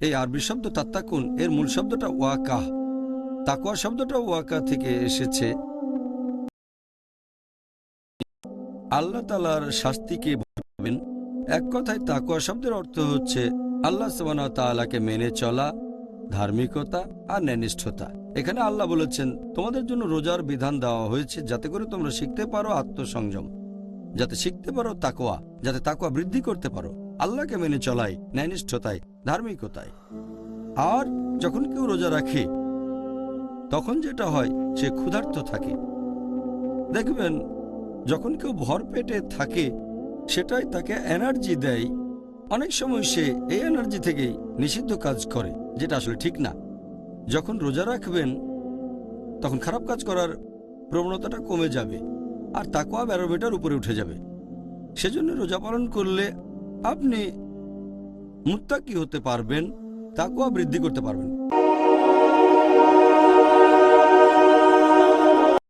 এই আরবি শব্দ তাত্তাকুন এর মূল শব্দটা ওয়াকাহ। তাকওয়া শব্দটা ওয়াকা থেকে এসেছে, আল্লাহ তাআলার শাস্তিকে ভয় পাবেন। এক কথায় তাকওয়া শব্দের অর্থ হচ্ছে আল্লাহ সুবহানাহু ওয়া তাআলাকে মেনে চলা, ধার্মিকতা আর ন্যায়নিষ্ঠতা। এখানে আল্লাহ বলেছেন তোমাদের জন্য রোজার বিধান দেওয়া হয়েছে যাতে করে তোমরা শিখতে পারো আত্মসংযম, যাতে শিখতে পারো তাকওয়া, যাতে তাকওয়া বৃদ্ধি করতে পারো আল্লাহকে মেনে চলায়, ন্যায়নিষ্ঠতায়, ধার্মিকতায়। আর যখন কেউ রোজা রাখে তখন যেটা হয় সে ক্ষুধার্ত থাকে। দেখবেন যখন কেউ ভর পেটে থাকে সেটাই তাকে এনার্জি দেয়। অনেক সময় সে এই এনার্জি থেকেই নিষিদ্ধ কাজ করে, যেটা আসলে ঠিক না। যখন রোজা রাখবেন তখন খারাপ কাজ করার প্রবণতাটা কমে যাবে আর তাকওয়া ব্যারোমিটার উপরে উঠে যাবে। সেজন্য রোজা পালন করলে আপনি মুত্তাকি হতে পারবেন, তাকওয়া বৃদ্ধি করতে পারবেন।